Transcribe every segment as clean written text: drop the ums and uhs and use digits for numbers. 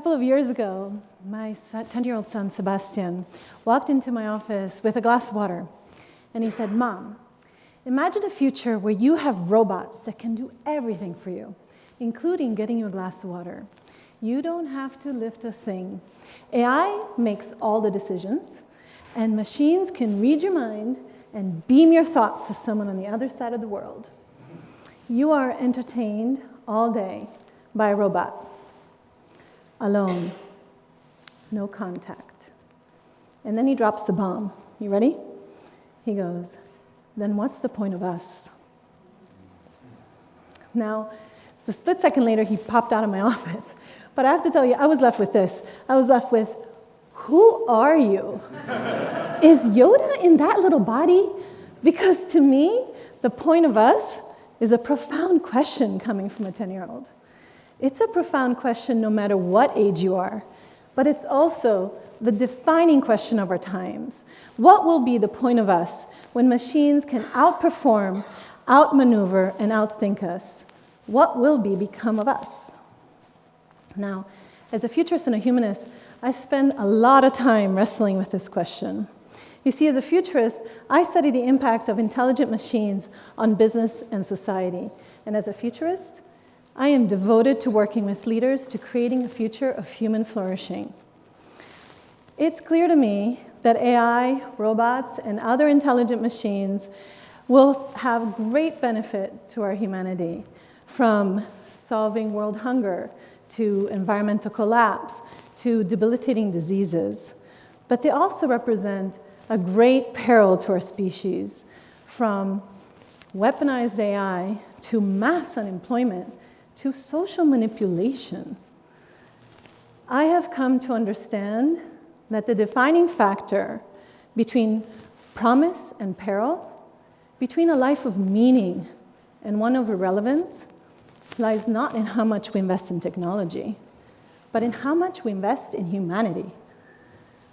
couple of years ago, my 10-year-old son, Sebastian, walked into my office with a glass of water. And he said, "Mom, imagine a future where you have robots that can do everything for you, including getting you a glass of water. You don't have to lift a thing. AI makes all the decisions, and machines can read your mind and beam your thoughts to someone on the other side of the world. You are entertained all day by a robot. Alone. No contact." And then he drops the bomb. You ready? He goes, "Then what's the point of us?" Now, the split second later, he popped out of my office. But I have to tell you, I was left with this. I was left with, who are you? Is Yoda in that little body? Because to me, the point of us is a profound question coming from a 10-year-old. It's a profound question no matter what age you are, but it's also the defining question of our times. What will be the point of us when machines can outperform, outmaneuver, and outthink us? What will become of us? Now, as a futurist and a humanist, I spend a lot of time wrestling with this question. You see, as a futurist, I study the impact of intelligent machines on business and society. And as a futurist, I am devoted to working with leaders to creating a future of human flourishing. It's clear to me that AI, robots, and other intelligent machines will have great benefit to our humanity, from solving world hunger to environmental collapse to debilitating diseases. But they also represent a great peril to our species, from weaponized AI to mass unemployment to social manipulation. I have come to understand that the defining factor between promise and peril, between a life of meaning and one of irrelevance, lies not in how much we invest in technology, but in how much we invest in humanity.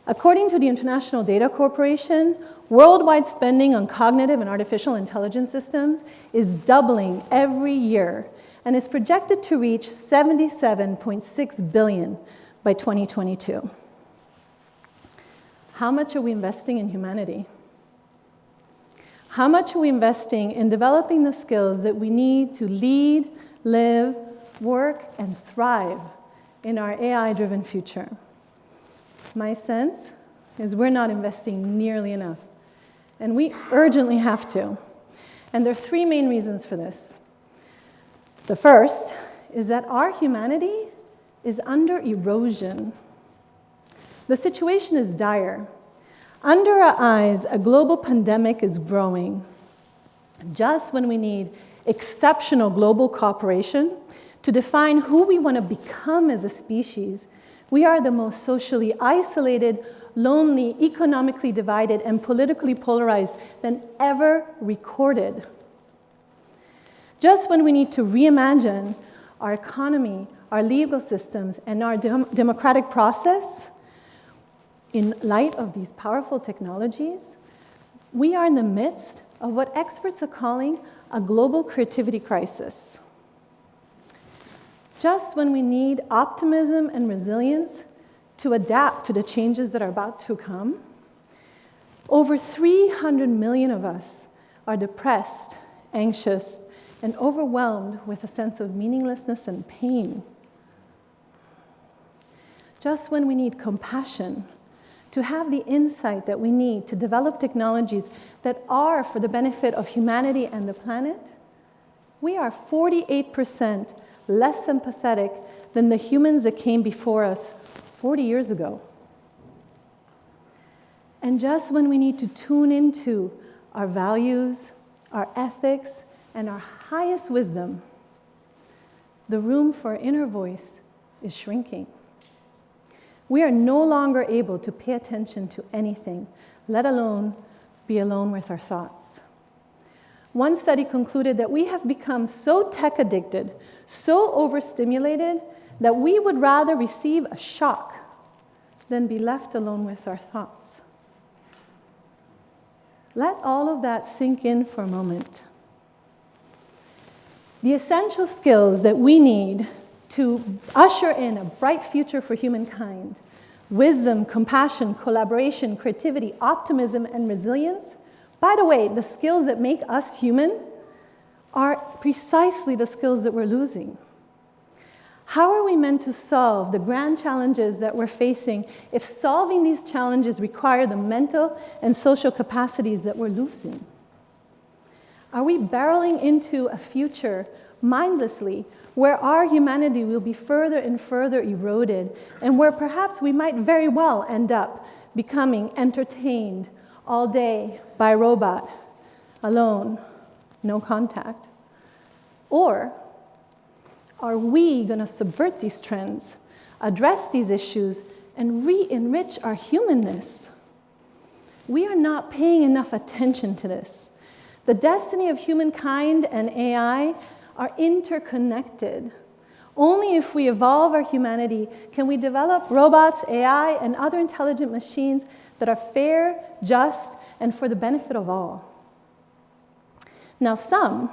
According to the International Data Corporation, worldwide spending on cognitive and artificial intelligence systems is doubling every year and is projected to reach $77.6 billion by 2022. How much are we investing in humanity? How much are we investing in developing the skills that we need to lead, live, work, and thrive in our AI-driven future? My sense is we're not investing nearly enough, and we urgently have to. And there are three main reasons for this. The first is that our humanity is under erosion. The situation is dire. Under our eyes, a global pandemic is growing. Just when we need exceptional global cooperation to define who we want to become as a species, we are the most socially isolated, lonely, economically divided, and politically polarized than ever recorded. Just when we need to reimagine our economy, our legal systems, and our democratic process, in light of these powerful technologies, we are in the midst of what experts are calling a global creativity crisis. Just when we need optimism and resilience to adapt to the changes that are about to come, over 300 million of us are depressed, anxious, and overwhelmed with a sense of meaninglessness and pain. Just when we need compassion to have the insight that we need to develop technologies that are for the benefit of humanity and the planet, we are 48% less sympathetic than the humans that came before us 40 years ago. And just when we need to tune into our values, our ethics, and our highest wisdom, the room for our inner voice is shrinking. We are no longer able to pay attention to anything, let alone be alone with our thoughts. One study concluded that we have become so tech-addicted, so overstimulated, that we would rather receive a shock than be left alone with our thoughts. Let all of that sink in for a moment. The essential skills that we need to usher in a bright future for humankind. Wisdom, compassion, collaboration, creativity, optimism, and resilience. By the way, the skills that make us human are precisely the skills that we're losing. How are we meant to solve the grand challenges that we're facing if solving these challenges require the mental and social capacities that we're losing? Are we barreling into a future mindlessly where our humanity will be further and further eroded, and where perhaps we might very well end up becoming entertained all day by a robot, alone, no contact? Or are we going to subvert these trends, address these issues, and re-enrich our humanness? We are not paying enough attention to this. The destiny of humankind and AI are interconnected. Only if we evolve our humanity can we develop robots, AI, and other intelligent machines that are fair, just, and for the benefit of all. Now, some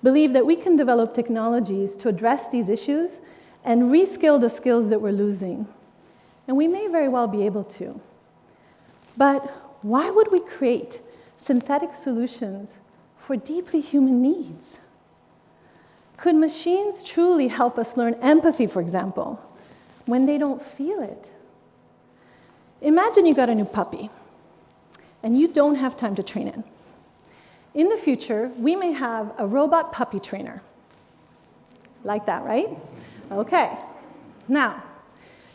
believe that we can develop technologies to address these issues and reskill the skills that we're losing. And we may very well be able to. But why would we create synthetic solutions for deeply human needs? Could machines truly help us learn empathy, for example, when they don't feel it? Imagine you got a new puppy, and you don't have time to train it. In the future, we may have a robot puppy trainer. Like that, right? Okay. Now,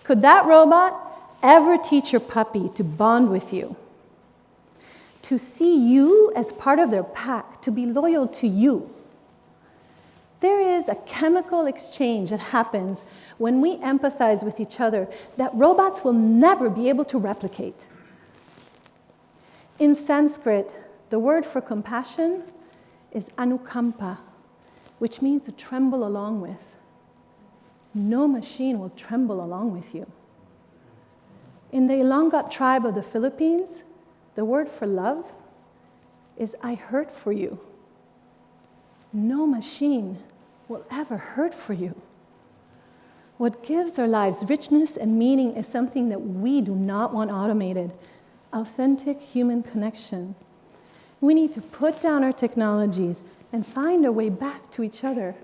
could that robot ever teach your puppy to bond with you? To see you as part of their pack, to be loyal to you? There is a chemical exchange that happens when we empathize with each other that robots will never be able to replicate. In Sanskrit, the word for compassion is anukampa, which means to tremble along with. No machine will tremble along with you. In the Ilongot tribe of the Philippines, the word for love is I hurt for you. No machine will ever hurt for you. What gives our lives richness and meaning is something that we do not want automated: authentic human connection. We need to put down our technologies and find our way back to each other,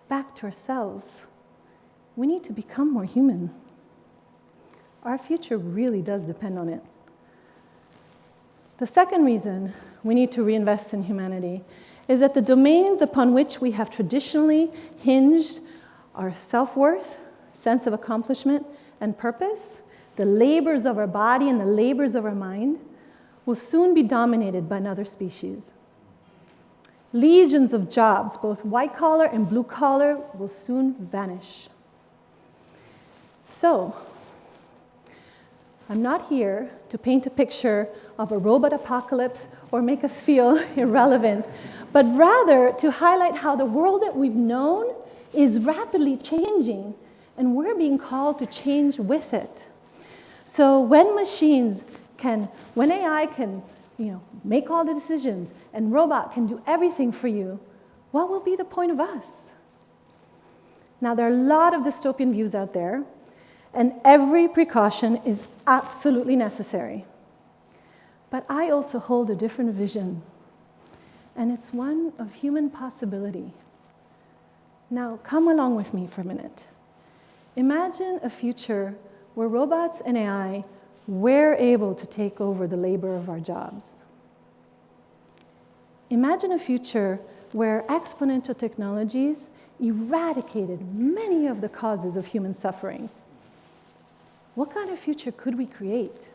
back to ourselves. We need to become more human. Our future really does depend on it. The second reason we need to reinvest in humanity is that the domains upon which we have traditionally hinged our self-worth, sense of accomplishment, and purpose, the labors of our body and the labors of our mind, will soon be dominated by another species. Legions of jobs, both white-collar and blue-collar, will soon vanish. So, I'm not here to paint a picture of a robot apocalypse or make us feel irrelevant, but rather to highlight how the world that we've known is rapidly changing, and we're being called to change with it. So when AI can, make all the decisions, and robot can do everything for you, what will be the point of us? Now, there are a lot of dystopian views out there, and every precaution is absolutely necessary. But I also hold a different vision, and it's one of human possibility. Now, come along with me for a minute. Imagine a future where robots and AI were able to take over the labor of our jobs. Imagine a future where exponential technologies eradicated many of the causes of human suffering. What kind of future could we create?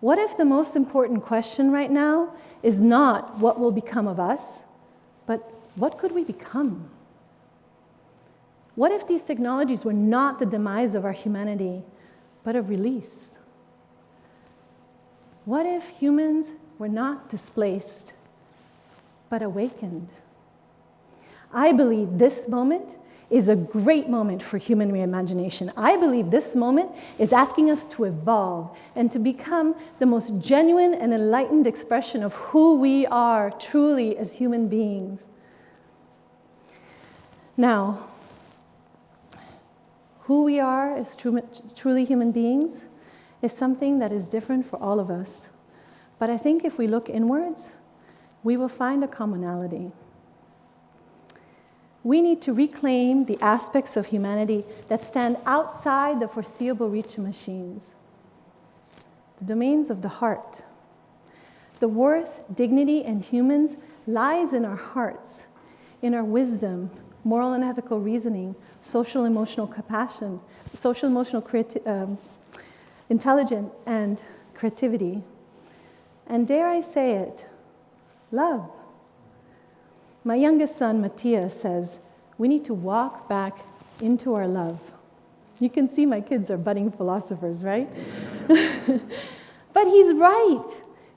What if the most important question right now is not what will become of us, but what could we become? What if these technologies were not the demise of our humanity, but a release? What if humans were not displaced, but awakened? I believe this moment is a great moment for human reimagination. I believe this moment is asking us to evolve and to become the most genuine and enlightened expression of who we are truly as human beings. Now, who we are as truly human beings is something that is different for all of us. But I think if we look inwards, we will find a commonality. We need to reclaim the aspects of humanity that stand outside the foreseeable reach of machines. The domains of the heart. The worth, dignity, and humans lies in our hearts, in our wisdom, moral and ethical reasoning, social emotional compassion, social emotional intelligence, and creativity. And dare I say it, love. My youngest son, Matthias, says, we need to walk back into our love. You can see my kids are budding philosophers, right? But he's right.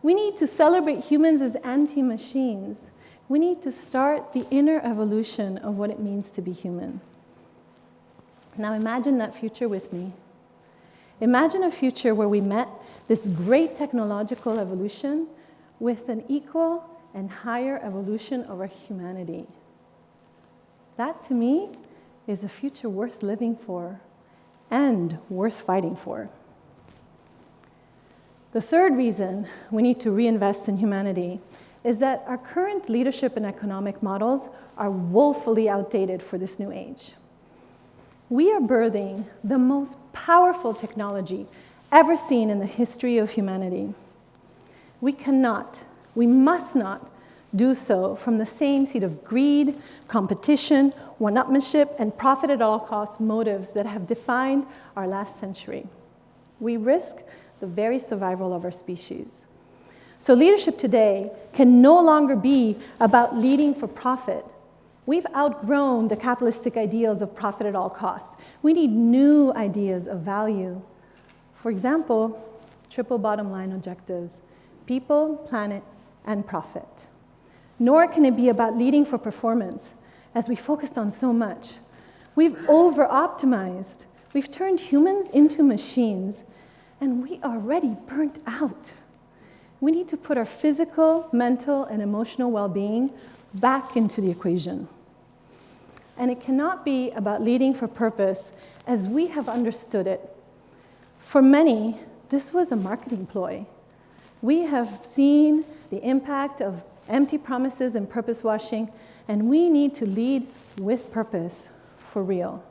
We need to celebrate humans as anti-machines. We need to start the inner evolution of what it means to be human. Now imagine that future with me. Imagine a future where we met this great technological evolution with an equal and higher evolution of our humanity. That, to me, is a future worth living for and worth fighting for. The third reason we need to reinvest in humanity is that our current leadership and economic models are woefully outdated for this new age. We are birthing the most powerful technology ever seen in the history of humanity. We must not do so from the same seat of greed, competition, one-upmanship, and profit at all costs motives that have defined our last century. We risk the very survival of our species. So leadership today can no longer be about leading for profit. We've outgrown the capitalistic ideals of profit at all costs. We need new ideas of value. For example, triple bottom line objectives: people, planet, and profit. Nor can it be about leading for performance, as we focused on so much. We've over-optimized. We've turned humans into machines, and we are already burnt out. We need to put our physical, mental, and emotional well-being back into the equation. And it cannot be about leading for purpose as we have understood it. For many, this was a marketing ploy. We have seen the impact of empty promises and purpose washing, and we need to lead with purpose for real.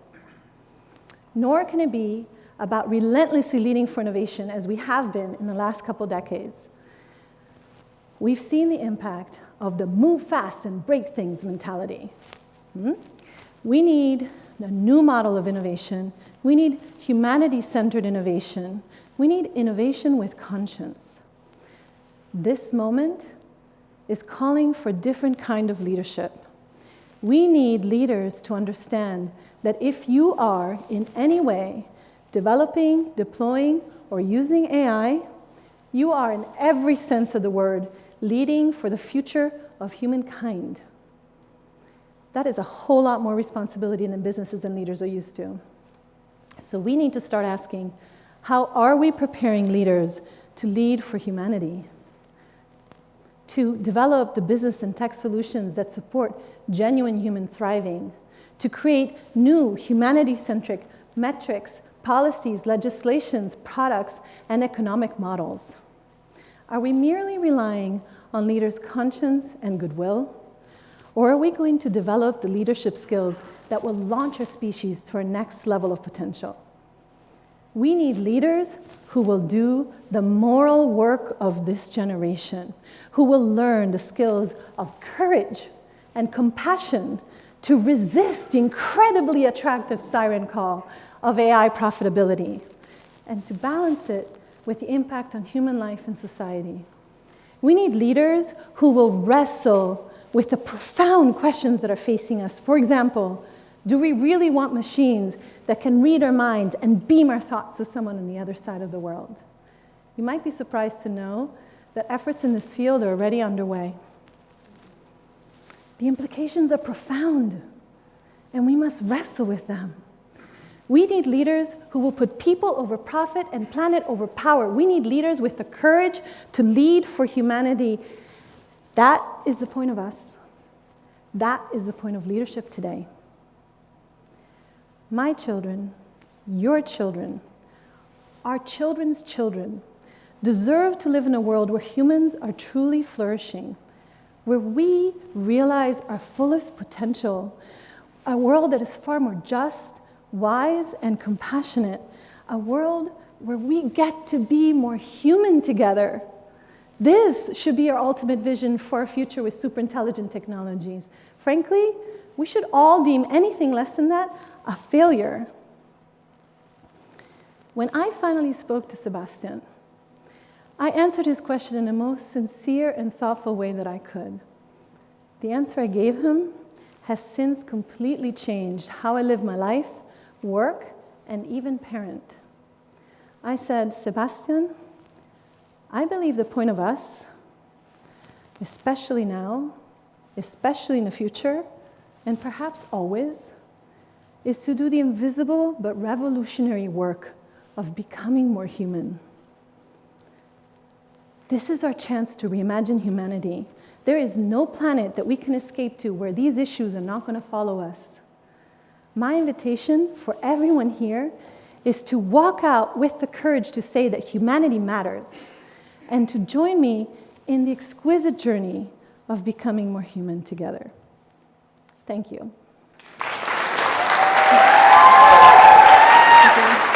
Nor can it be about relentlessly leading for innovation as we have been in the last couple decades. We've seen the impact of the move fast and break things mentality. We need a new model of innovation. We need humanity-centered innovation. We need innovation with conscience. This moment is calling for a different kind of leadership. We need leaders to understand that if you are in any way developing, deploying, or using AI, you are in every sense of the word leading for the future of humankind. That is a whole lot more responsibility than businesses and leaders are used to. So we need to start asking, how are we preparing leaders to lead for humanity? To develop the business and tech solutions that support genuine human thriving, to create new humanity-centric metrics, policies, legislations, products, and economic models. Are we merely relying on leaders' conscience and goodwill? Or are we going to develop the leadership skills that will launch our species to our next level of potential? We need leaders who will do the moral work of this generation, who will learn the skills of courage and compassion to resist the incredibly attractive siren call of AI profitability, and to balance it with the impact on human life and society. We need leaders who will wrestle with the profound questions that are facing us. For example, do we really want machines that can read our minds and beam our thoughts to someone on the other side of the world? You might be surprised to know that efforts in this field are already underway. The implications are profound, and we must wrestle with them. We need leaders who will put people over profit and planet over power. We need leaders with the courage to lead for humanity. That is the point of us. That is the point of leadership today. My children, your children, our children's children, deserve to live in a world where humans are truly flourishing, where we realize our fullest potential, a world that is far more just, wise, and compassionate, a world where we get to be more human together. This should be our ultimate vision for a future with super intelligent technologies. Frankly, we should all deem anything less than that a failure. When I finally spoke to Sebastian, I answered his question in the most sincere and thoughtful way that I could. The answer I gave him has since completely changed how I live my life, work, and even parent. I said, Sebastian, I believe the point of us, especially now, especially in the future, and perhaps always, is to do the invisible but revolutionary work of becoming more human. This is our chance to reimagine humanity. There is no planet that we can escape to where these issues are not going to follow us. My invitation for everyone here is to walk out with the courage to say that humanity matters and to join me in the exquisite journey of becoming more human together. Thank you. Thank you.